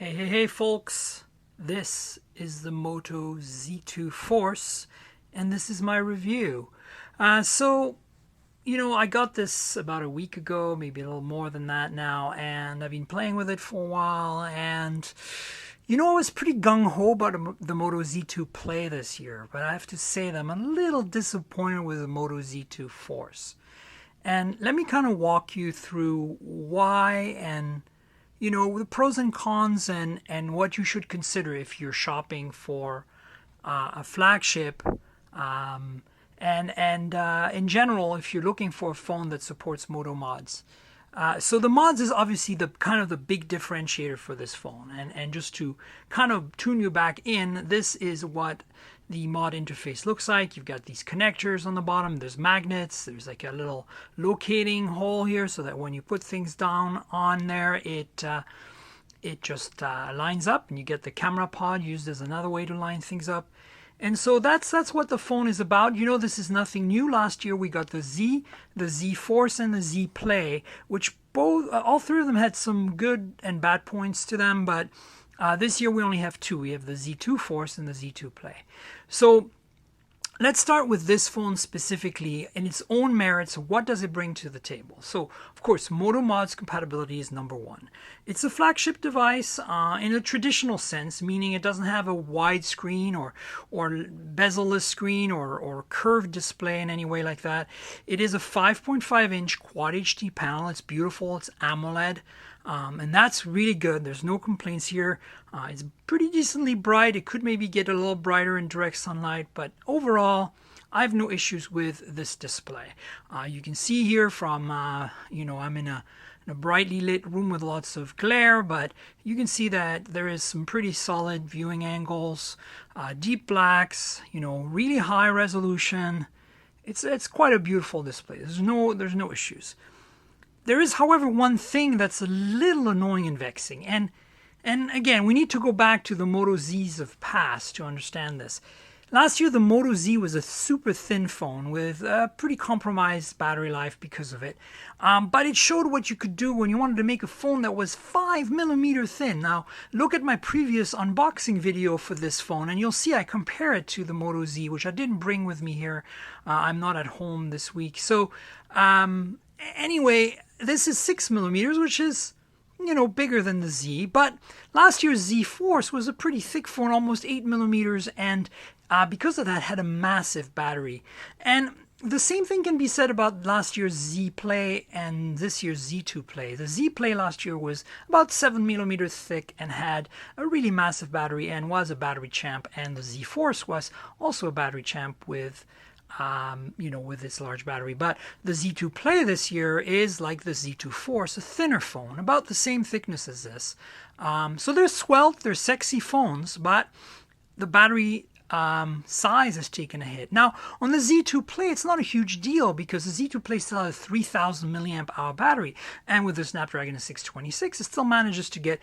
Hey, folks. This is the Moto Z2 Force, and this is my review. I got this about a week ago, maybe a little more than that now, and I've been playing with it for a while, and I was pretty gung-ho about the Moto Z2 Play this year, but I have to say that I'm a little disappointed with the Moto Z2 Force. And let me kind of walk you through why and the pros and cons and what you should consider if you're shopping for a flagship, and in general, if you're looking for a phone that supports Moto mods. So the mods is obviously the kind of the big differentiator for this phone. And just to kind of tune you back in, this is what the mod interface looks like. You've got these connectors on the bottom. There's magnets. There's like a little locating hole here so that when you put things down on there, it just lines up, and you get the camera pod used as another way to line things up. And so that's what the phone is about. This is nothing new. Last year we got the Z Force, and the Z Play, which all three of them had some good and bad points to them. But this year we only have two. We have the Z2 Force and the Z2 Play. So let's start with this phone specifically and its own merits. What does it bring to the table? So, of course, Moto Mods compatibility is number one. It's a flagship device in a traditional sense, meaning it doesn't have a wide screen or bezel-less screen or curved display in any way like that. It is a 5.5-inch Quad HD panel. It's beautiful. It's AMOLED. And that's really good. There's no complaints here. It's pretty decently bright. It could maybe get a little brighter in direct sunlight, but overall, I have no issues with this display. You can see here from, I'm in a brightly lit room with lots of glare, but you can see that there is some pretty solid viewing angles, deep blacks, really high resolution. It's quite a beautiful display. There's no issues. There is, however, one thing that's a little annoying and vexing. And again, we need to go back to the Moto Zs of past to understand this. Last year, the Moto Z was a super thin phone with a pretty compromised battery life because of it. But it showed what you could do when you wanted to make a phone that was 5mm thin. Now, look at my previous unboxing video for this phone, and you'll see I compare it to the Moto Z, which I didn't bring with me here. I'm not at home this week. So, anyway, this is 6mm, which is, bigger than the Z. But last year's Z Force was a pretty thick phone, almost 8mm, and because of that, had a massive battery. And the same thing can be said about last year's Z Play and this year's Z2 Play. The Z Play last year was about 7mm thick and had a really massive battery and was a battery champ. And the Z Force was also a battery champ with with its large battery. But the Z2 Play this year is like the Z2 Force, a thinner phone, about the same thickness as this. So they're svelte, they're sexy phones, but the battery size has taken a hit. Now, on the Z2 Play, it's not a huge deal because the Z2 Play still has a 3,000 milliamp hour battery, and with the Snapdragon 626, it still manages to get,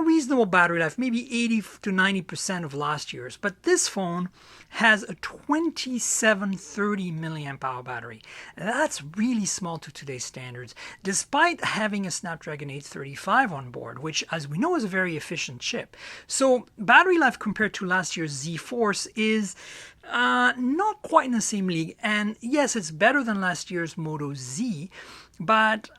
reasonable battery life, maybe 80 to 90% of last year's. But this phone has a 2730 milliamp hour battery. That's really small to today's standards, despite having a Snapdragon 835 on board, which, as we know, is a very efficient chip. So battery life compared to last year's Z Force is not quite in the same league. And yes, it's better than last year's Moto Z, but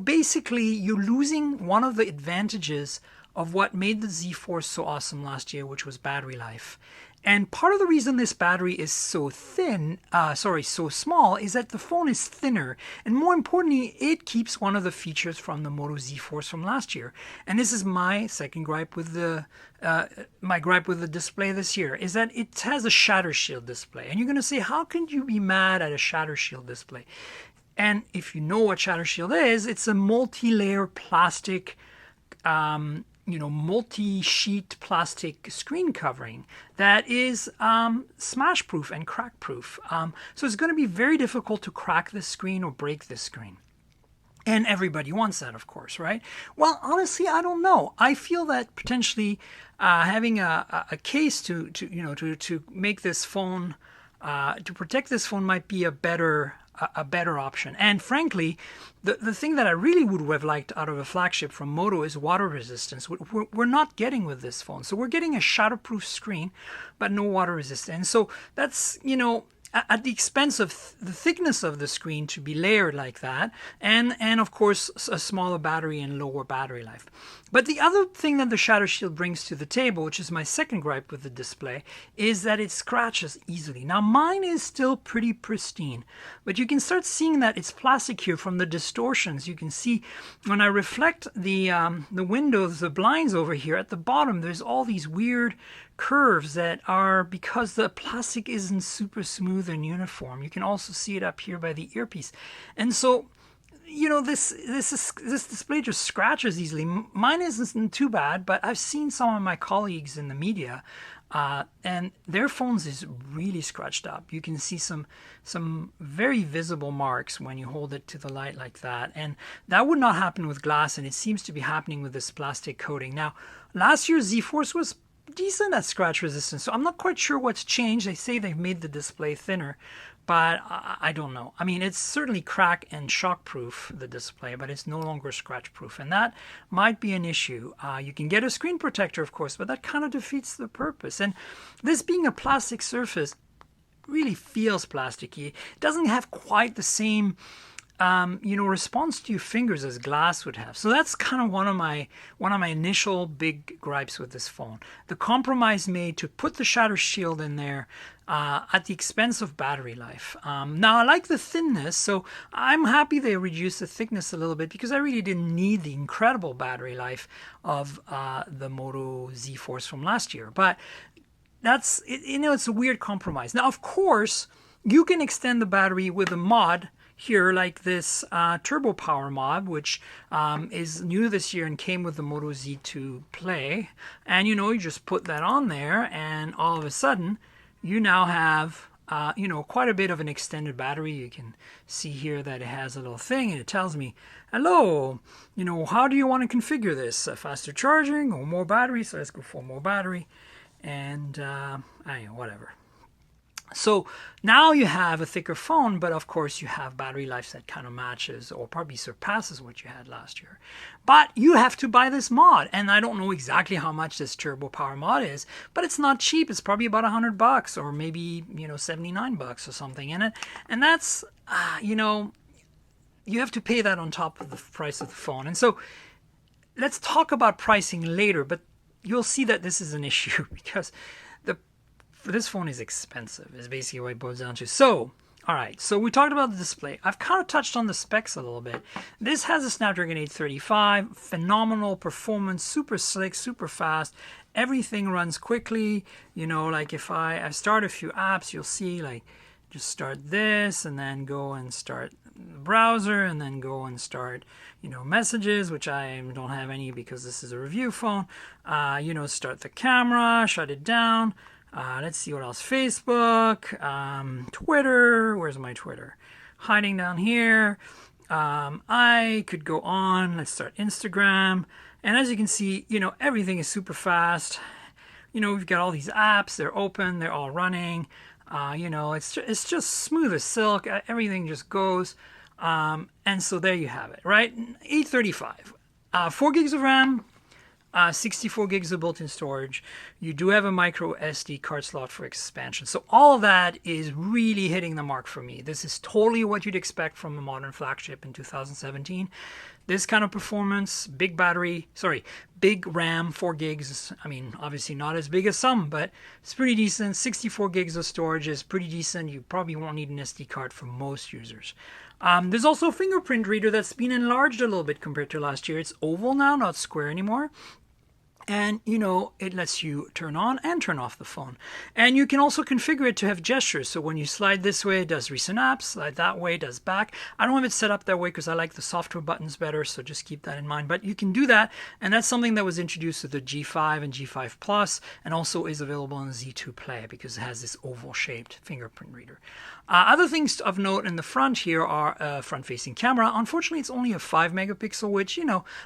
basically you're losing one of the advantages of what made the Z Force so awesome last year, which was battery life. And part of the reason this battery is so so small, is that the phone is thinner. And more importantly, it keeps one of the features from the Moto Z Force from last year. And this is my second gripe with the display this year, is that it has a shatter shield display. And you're going to say, how can you be mad at a shatter shield display? And if you know what shatter shield is, it's a multi-layer plastic multi-sheet plastic screen covering that is smash proof and crack proof. So it's going to be very difficult to crack this screen or break this screen. And everybody wants that, of course, right? Well, honestly, I don't know. I feel that potentially having a case to make this phone, to protect this phone might be a better a better option. And frankly, the thing that I really would have liked out of a flagship from Moto is water resistance. We're not getting with this phone. So we're getting a shatterproof screen, but no water resistance. And so that's, at the expense of the thickness of the screen to be layered like that, and of course a smaller battery and lower battery life. But the other thing that the Shadow Shield brings to the table, which is my second gripe with the display, is that it scratches easily. Now mine is still pretty pristine, but you can start seeing that it's plastic here from the distortions. You can see when I reflect the windows, the blinds over here at the bottom, there's all these weird curves that are because the plastic isn't super smooth and uniform. You can also see it up here by the earpiece. And so, this display just scratches easily. Mine isn't too bad, but I've seen some of my colleagues in the media and their phones is really scratched up. You can see some very visible marks when you hold it to the light like that. And that would not happen with glass, and it seems to be happening with this plastic coating. Now, last year's Z Force was decent at scratch resistance, so I'm not quite sure what's changed. They say they've made the display thinner, but I don't know. I mean, it's certainly crack and shock proof, the display, but it's no longer scratch proof, and that might be an issue. You can get a screen protector, of course, but that kind of defeats the purpose. And this being a plastic surface really feels plasticky. It doesn't have quite the same response to your fingers as glass would have. So that's kind of one of my initial big gripes with this phone. The compromise made to put the Shadow Shield in there at the expense of battery life. Now I like the thinness, so I'm happy they reduced the thickness a little bit because I really didn't need the incredible battery life of the Moto Z Force from last year. But that's it's a weird compromise. Now of course you can extend the battery with a mod here, like this turbo power mod, which is new this year and came with the Moto Z2 Play. And you just put that on there, and all of a sudden you now have quite a bit of an extended battery. You can see here that it has a little thing, and it tells me, hello, how do you want to configure this? Faster charging or more battery? So let's go for more battery, and whatever. So now you have a thicker phone, but of course you have battery life that kind of matches or probably surpasses what you had last year. But you have to buy this mod, and I don't know exactly how much this turbo power mod is, but it's not cheap. It's probably about $100 or maybe $79 or something in it, and that's you have to pay that on top of the price of the phone. And so let's talk about pricing later, but you'll see that this is an issue because this phone is expensive, is basically what it boils down to. So, all right, so we talked about the display. I've kind of touched on the specs a little bit. This has a Snapdragon 835, phenomenal performance, super slick, super fast. Everything runs quickly. Like if I start a few apps, you'll see like just start this and then go and start the browser and then go and start messages, which I don't have any because this is a review phone. Start the camera, shut it down. Let's see what else. Facebook, Twitter. Where's my Twitter? Hiding down here. I could go on. Let's start Instagram. And as you can see, everything is super fast. We've got all these apps. They're open. They're all running. It's just smooth as silk. Everything just goes. And so there you have it, right? 835. 4 gigs of RAM. 64 gigs of built-in storage. You do have a micro SD card slot for expansion. So all of that is really hitting the mark for me. This is totally what you'd expect from a modern flagship in 2017. This kind of performance, big RAM, 4 gigs. I mean, obviously not as big as some, but it's pretty decent. 64 gigs of storage is pretty decent. You probably won't need an SD card for most users. There's also a fingerprint reader that's been enlarged a little bit compared to last year. It's oval now, not square anymore. And, it lets you turn on and turn off the phone. And you can also configure it to have gestures. So when you slide this way, it does recent apps. Slide that way, it does back. I don't have it set up that way because I like the software buttons better. So just keep that in mind. But you can do that. And that's something that was introduced with the G5 and G5 Plus and also is available on Z2 Play because it has this oval-shaped fingerprint reader. Other things of note in the front here are front-facing camera. Unfortunately, it's only a 5 megapixel, which,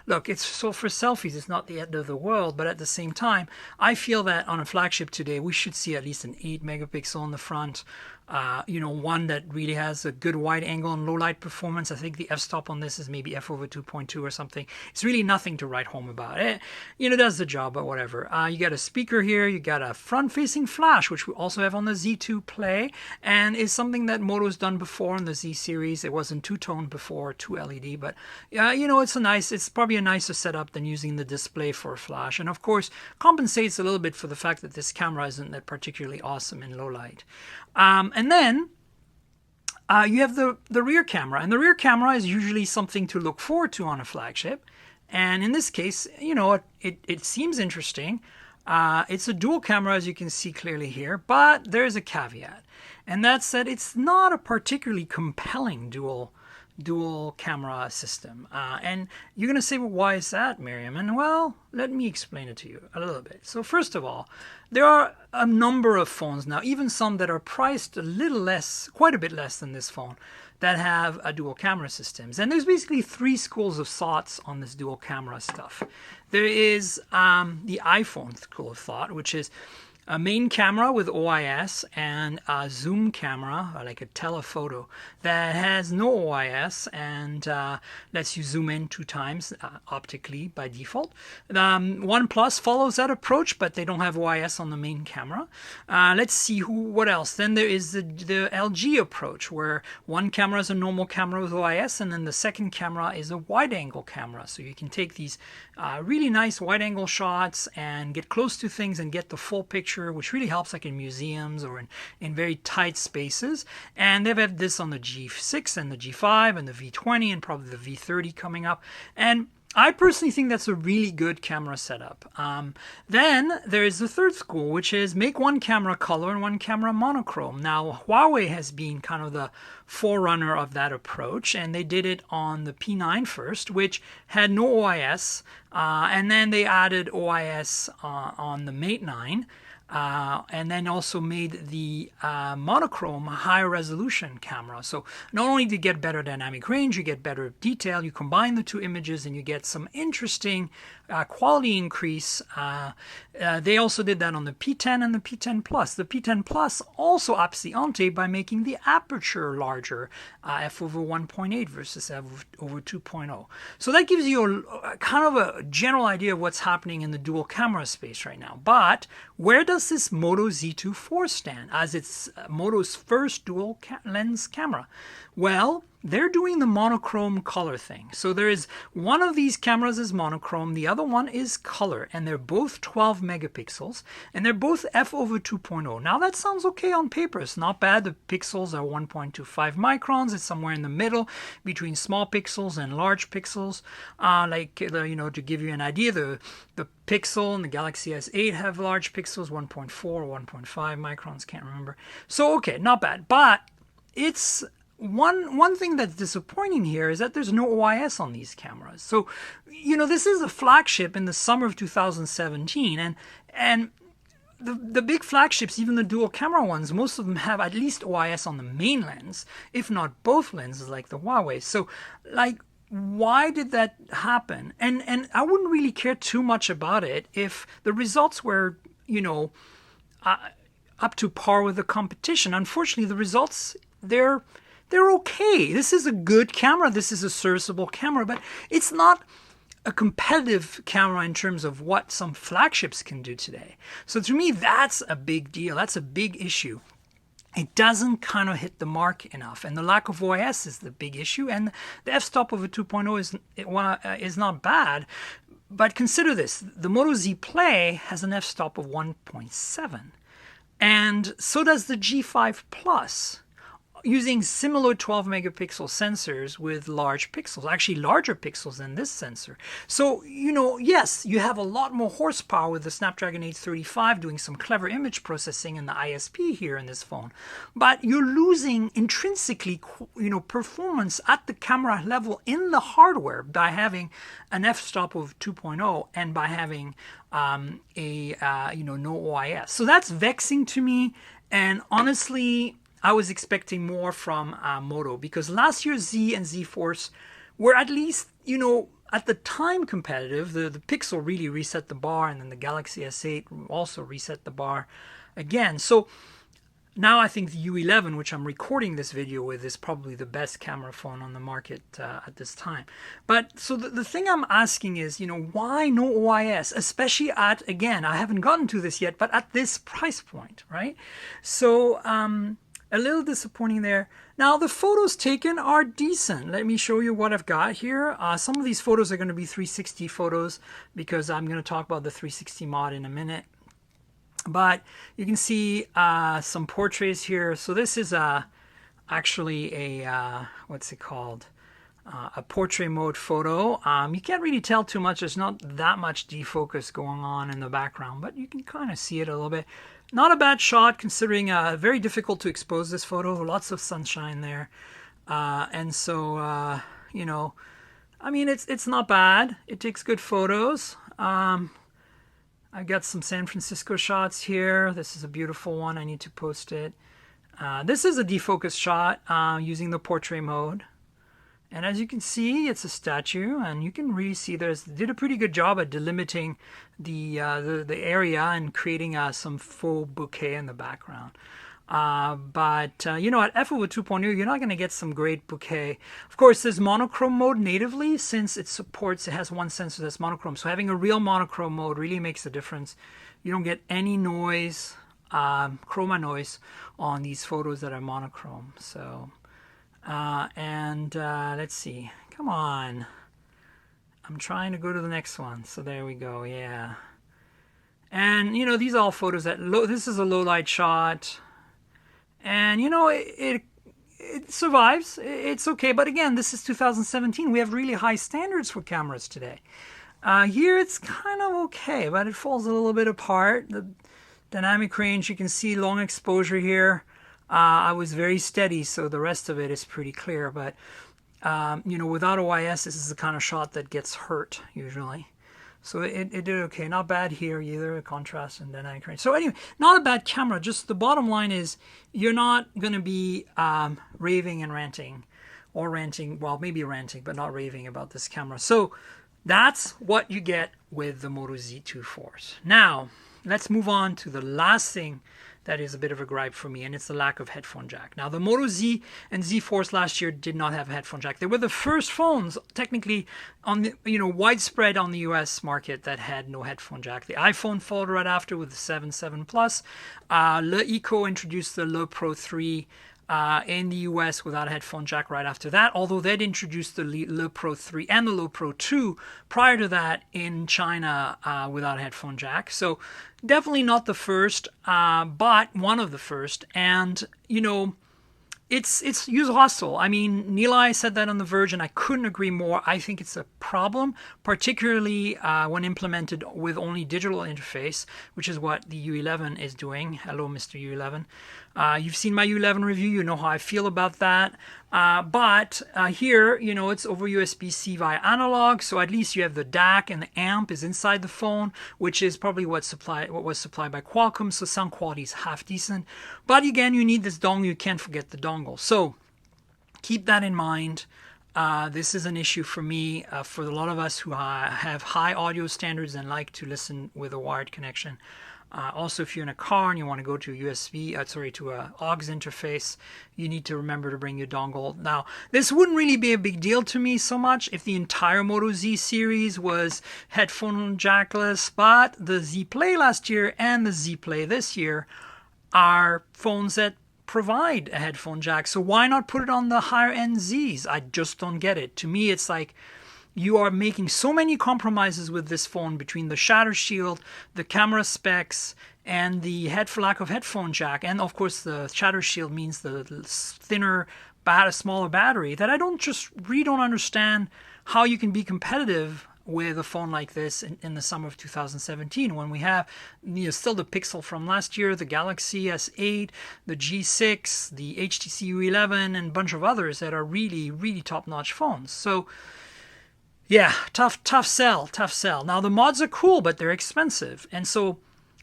look, it's so for selfies, it's not the end of the world. But at the same time, I feel that on a flagship today, we should see at least an 8 megapixel in the front. one that really has a good wide angle and low light performance. I think the f-stop on this is maybe f/2.2 or something. It's really nothing to write home about. It does the job, but whatever. You got a speaker here. You got a front-facing flash, which we also have on the Z2 Play, and is something that Moto's done before in the Z series. It wasn't two-tone before, 2 LED, but it's probably a nicer setup than using the display for a flash, and of course compensates a little bit for the fact that this camera isn't that particularly awesome in low light. And then you have the rear camera, and the rear camera is usually something to look forward to on a flagship. And in this case, it seems interesting. It's a dual camera, as you can see clearly here, but there is a caveat, and that's that it's not a particularly compelling dual camera system. And you're going to say, well, why is that, Miriam? And well, let me explain it to you a little bit. So first of all, there are a number of phones now, even some that are priced a little less, quite a bit less than this phone, that have a dual camera systems. And there's basically three schools of thoughts on this dual camera stuff. There is the iPhone school of thought, which is a main camera with OIS and a zoom camera, like a telephoto, that has no OIS and lets you zoom in 2 times optically by default. OnePlus follows that approach, but they don't have OIS on the main camera. Let's see what else. Then there is the LG approach, where one camera is a normal camera with OIS, and then the second camera is a wide-angle camera. So you can take these really nice wide-angle shots and get close to things and get the full picture, which really helps like in museums or in very tight spaces. And they've had this on the G6 and the G5 and the V20 and probably the V30 coming up. And I personally think that's a really good camera setup. Then there is the third school, which is make one camera color and one camera monochrome. Now, Huawei has been kind of the forerunner of that approach, and they did it on the P9 first, which had no OIS, and then they added OIS on the Mate 9. And then also made the monochrome higher resolution camera. So not only do you get better dynamic range, you get better detail, you combine the two images and you get some interesting quality increase. They also did that on the P10 and the P10 Plus. The P10 Plus also ups the ante by making the aperture larger, f/1.8 versus f/2.0. So that gives you a kind of a general idea of what's happening in the dual camera space right now. But where does this Moto Z2 Force stand as it's Moto's first dual lens camera? Well, they're doing the monochrome color thing. So there is one of these cameras is monochrome, the other one is color, and they're both 12 megapixels, and they're both f/2.0. Now that sounds okay on paper. It's not bad. The pixels are 1.25 microns. It's somewhere in the middle between small pixels and large pixels. To give you an idea, the Pixel and the Galaxy S8 have large pixels, 1.4 or 1.5 microns, can't remember. So okay, not bad, but it's one thing that's disappointing here is that there's no OIS on these cameras. So, this is a flagship in the summer of 2017, and the big flagships, even the dual camera ones, most of them have at least OIS on the main lens, if not both lenses, like the Huawei. So, why did that happen? And I wouldn't really care too much about it if the results were, up to par with the competition. Unfortunately, the results, they're okay. This is a good camera. This is a serviceable camera, but it's not a competitive camera in terms of what some flagships can do today. So to me, that's a big deal. That's a big issue. It doesn't kind of hit the mark enough, and the lack of OIS is the big issue. And the f-stop of a 2.0 is not bad, but consider this: the Moto Z Play has an f-stop of 1.7, and so does the G5 Plus, using similar 12 megapixel sensors with large pixels, actually larger pixels than this sensor. So, yes, you have a lot more horsepower with the Snapdragon 835 doing some clever image processing in the ISP here in this phone, but you're losing intrinsically, performance at the camera level in the hardware by having an f-stop of 2.0 and by having no OIS. So that's vexing to me, and honestly, I was expecting more from Moto, because last year's Z and Z Force were at least, at the time competitive. The Pixel really reset the bar, and then the Galaxy S8 also reset the bar again. So Now I think the U11, which I'm recording this video with, is probably the best camera phone on the market at this time. But so the thing I'm asking is, why no OIS, especially at, again, I haven't gotten to this yet, but at this price point, right? So a little disappointing there. Now the photos taken are decent. Let me show you what I've got here. Some of these photos are going to be 360 photos because I'm going to talk about the 360 mod in a minute. But you can see some portraits here. So this is actually a, what's it called? A portrait mode photo. You can't really tell too much. There's not that much defocus going on in the background, but you can kind of see it a little bit. Not a bad shot considering very difficult to expose this photo. Lots of sunshine there. And so, I mean, it's not bad. It takes good photos. I've got some San Francisco shots here. This is a beautiful one. I need to post it. This is a defocus shot using the portrait mode. And as you can see, it's a statue, and you can really see they did a pretty good job at delimiting the area and creating some faux bouquet in the background. But at f/2.0, you're not going to get some great bouquet. Of course, there's monochrome mode natively since it has one sensor that's monochrome. So having a real monochrome mode really makes a difference. You don't get any noise, chroma noise on these photos that are monochrome. So, let's see. Come on. I'm trying to go to the next one. So there we go. Yeah. And, these are all photos this is a low light shot. And, it survives. It's okay. But again, this is 2017. We have really high standards for cameras today. Here, it's kind of okay, but it falls a little bit apart. The dynamic range, you can see long exposure here. I was very steady, so the rest of it is pretty clear. But, without OIS, this is the kind of shot that gets hurt, usually. So it did okay. Not bad here either, contrast and dynamic range. So anyway, not a bad camera. Just the bottom line is you're not going to be raving and ranting. Or ranting, well, maybe ranting, but not raving about this camera. So that's what you get with the Moto Z2 Force. Now, let's move on to the last thing that is a bit of a gripe for me, and it's the lack of headphone jack. Now, the Moto Z and Z Force last year did not have a headphone jack. They were the first phones, technically, on the widespread on the US market that had no headphone jack. The iPhone followed right after with the 7 Plus. Le Eco introduced the Le Pro 3 in the US without a headphone jack right after that, although they'd introduced the Le Pro 3 and the Le Pro 2 prior to that in China without a headphone jack. So definitely not the first, but one of the first. And, it's user hostile. I mean, Nilay said that on The Verge, and I couldn't agree more. I think it's a problem, particularly when implemented with only digital interface, which is what the U11 is doing. Hello, Mr. U11. You've seen my U11 review. You know how I feel about that. But here, it's over USB-C via analog, so at least you have the DAC and the amp is inside the phone, which is probably what was supplied by Qualcomm, so sound quality is half decent. But again, you need this dongle. You can't forget the dongle. So keep that in mind. This is an issue for me, for a lot of us who have high audio standards and like to listen with a wired connection. Also, if you're in a car and you want to go to a to a aux interface, you need to remember to bring your dongle. Now, this wouldn't really be a big deal to me so much if the entire Moto Z series was headphone jackless, but the Z Play last year and the Z Play this year are phones that provide a headphone jack. So why not put it on the higher end Zs? I just don't get it. To me, it's like you are making so many compromises with this phone between the shatter shield, the camera specs, and the lack of headphone jack. And of course, the shatter shield means the thinner, smaller battery, that I really don't understand how you can be competitive with a phone like this in the summer of 2017 when we have still the Pixel from last year, the Galaxy S8, the G6, the HTC U11, and a bunch of others that are really, really top-notch phones. So yeah, tough sell. Now, the mods are cool, but they're expensive. And so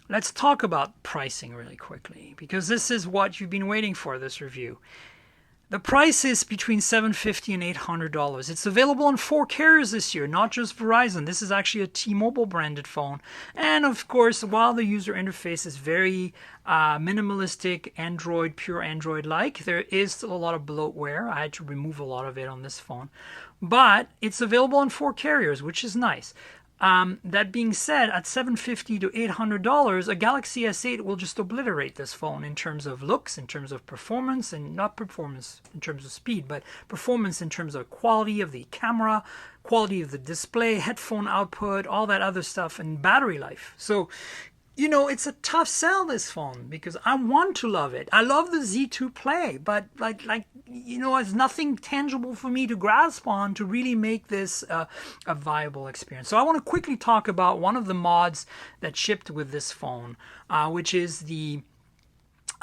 let's talk about pricing really quickly, because this is what you've been waiting for, this review. The price is between $750 and $800. It's available on 4 carriers this year, not just Verizon. This is actually a T-Mobile branded phone. And of course, while the user interface is very minimalistic, Android, pure Android-like, there is still a lot of bloatware. I had to remove a lot of it on this phone. But it's available on 4 carriers, which is nice. That being said, at $750 to $800, a Galaxy S8 will just obliterate this phone in terms of looks, in terms of performance, and not performance in terms of speed, but performance in terms of quality of the camera, quality of the display, headphone output, all that other stuff, and battery life. So, you know, it's a tough sell, this phone, because I want to love it. I love the Z2 Play, but like you know, it's nothing tangible for me to grasp on to really make this a viable experience. So I want to quickly talk about one of the mods that shipped with this phone, which is the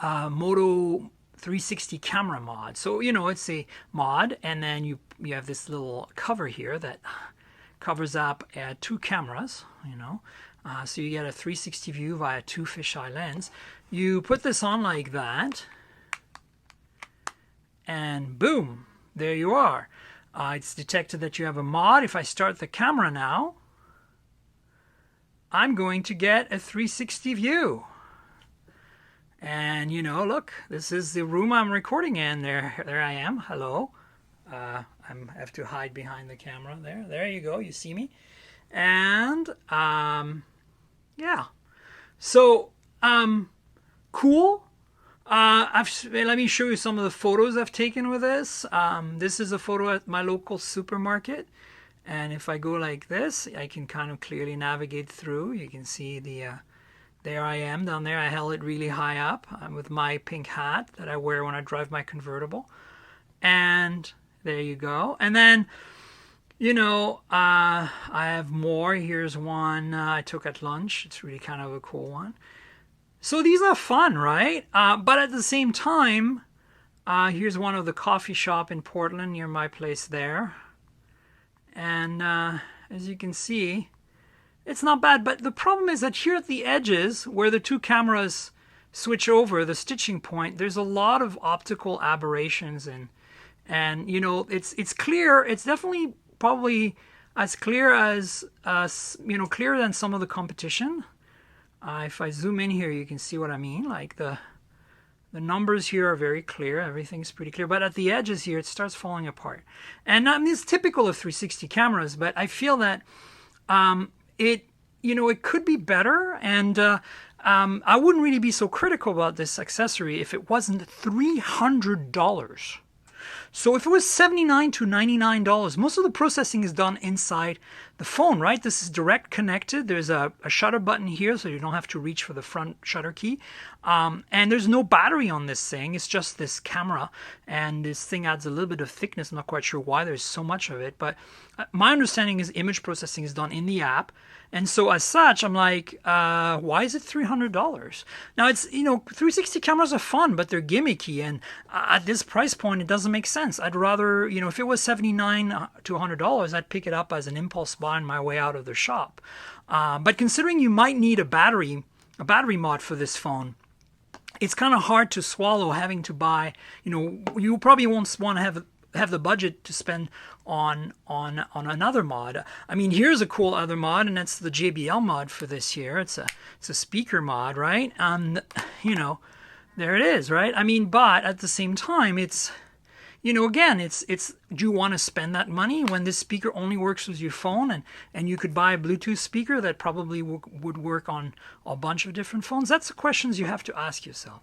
Moto 360 camera mod. So, you know, it's a mod, and then you have this little cover here that covers up 2 cameras, you know. So you get a 360 view via 2 fisheye lens. You put this on like that, and boom, there you are. It's detected that you have a mod. If I start the camera now, I'm going to get a 360 view. And, you know, look, this is the room I'm recording in. There I am. Hello. I have to hide behind the camera there. There you go. You see me. And yeah, so cool. Let me show you some of the photos I've taken with this. This is a photo at my local supermarket, and if I go like this, I can kind of clearly navigate through. You can see there I am down there. I held it really high up with my pink hat that I wear when I drive my convertible, and there you go. And then, you know, I have more. Here's one I took at lunch. It's really kind of a cool one. So these are fun, right? But at the same time, here's one of the coffee shop in Portland near my place there. And as you can see, it's not bad. But the problem is that here at the edges, where the 2 cameras switch over, the stitching point, there's a lot of optical aberrations. And you know, it's clear. It's definitely probably as clear as, you know, clearer than some of the competition. If I zoom in here, you can see what I mean. Like the numbers here are very clear. Everything's pretty clear. But at the edges here, it starts falling apart. And I mean, it's typical of 360 cameras, but I feel that you know, it could be better. And I wouldn't really be so critical about this accessory if it wasn't $300. So if it was $79 to $99, most of the processing is done inside the phone, right? This is direct connected. There's a shutter button here, so you don't have to reach for the front shutter key. And there's no battery on this thing. It's just this camera. And this thing adds a little bit of thickness. I'm not quite sure why there's so much of it. But my understanding is image processing is done in the app. And so as such, I'm like, why is it $300? Now, it's, you know, 360 cameras are fun, but they're gimmicky. And at this price point, it doesn't make sense. I'd rather, you know, if it was $79 to $100, I'd pick it up as an impulse buy on my way out of the shop. But considering you might need a battery mod for this phone, it's kind of hard to swallow having to buy, you know, you probably won't want to have the budget to spend on another mod. I mean, here's a cool other mod, and that's the JBL mod for this year. It's a speaker mod, right? You know, there it is, right? I mean, but at the same time, it's, you know, again, it's do you want to spend that money when this speaker only works with your phone, and you could buy a Bluetooth speaker that probably would work on a bunch of different phones? That's the questions you have to ask yourself.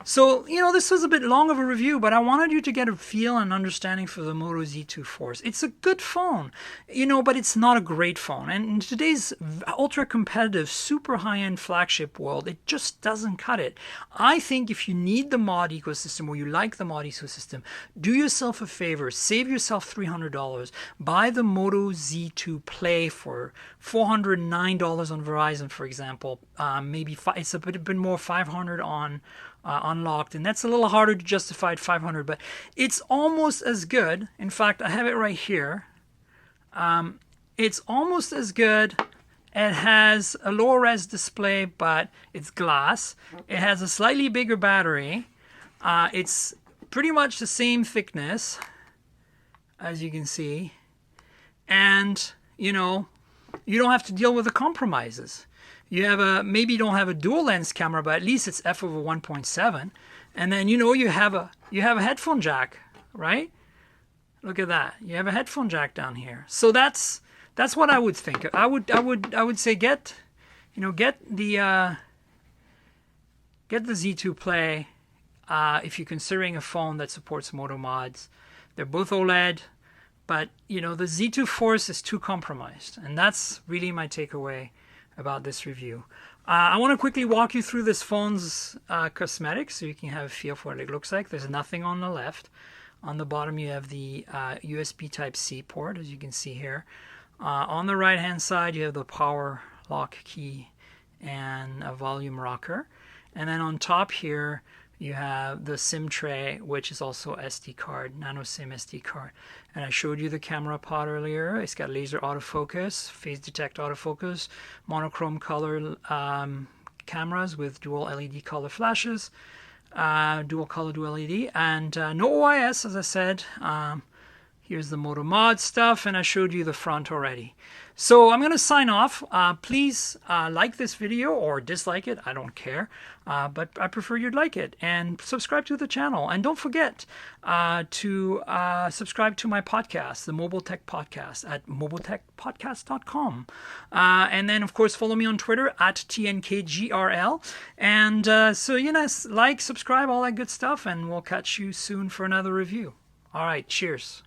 So, you know, this was a bit long of a review, but I wanted you to get a feel and understanding for the Moto Z2 Force. It's a good phone, you know, but it's not a great phone. And in today's ultra-competitive, super high-end flagship world, it just doesn't cut it. I think if you need the mod ecosystem, or you like the mod ecosystem, do yourself a favor, save yourself $300, buy the Moto Z2 Play for $409 on Verizon, for example. Maybe it's a bit more, $500 on Unlocked, and that's a little harder to justify at $500, but it's almost as good. In fact, I have it right here. It's almost as good. It has a lower res display, but it's glass. It has a slightly bigger battery. It's pretty much the same thickness, as you can see. And, you know, you don't have to deal with the compromises. You have maybe you don't have a dual lens camera, but at least it's f/1.7. And then, you know, you have a headphone jack, right? Look at that. You have a headphone jack down here. So that's what I would think. I would say get the Z2 Play if you're considering a phone that supports Moto mods. They're both OLED, but you know, the Z2 Force is too compromised, and that's really my takeaway about this review. I want to quickly walk you through this phone's cosmetics so you can have a feel for what it looks like. There's nothing on the left. On the bottom you have the USB Type-C port, as you can see here. On the right hand side you have the power lock key and a volume rocker. And then on top here you have the SIM tray, which is also SD card, nano SIM SD card. And I showed you the camera pod earlier. It's got laser autofocus, phase detect autofocus, monochrome color cameras with dual LED color flashes, dual color, dual LED, and no OIS, as I said. Here's the Moto Mod stuff, and I showed you the front already. So I'm going to sign off. Please like this video or dislike it. I don't care, but I prefer you'd like it. And subscribe to the channel. And don't forget to subscribe to my podcast, the Mobile Tech Podcast, at mobiletechpodcast.com. And then, of course, follow me on Twitter at TNKGRL. And so, you know, like, subscribe, all that good stuff. And we'll catch you soon for another review. All right, cheers.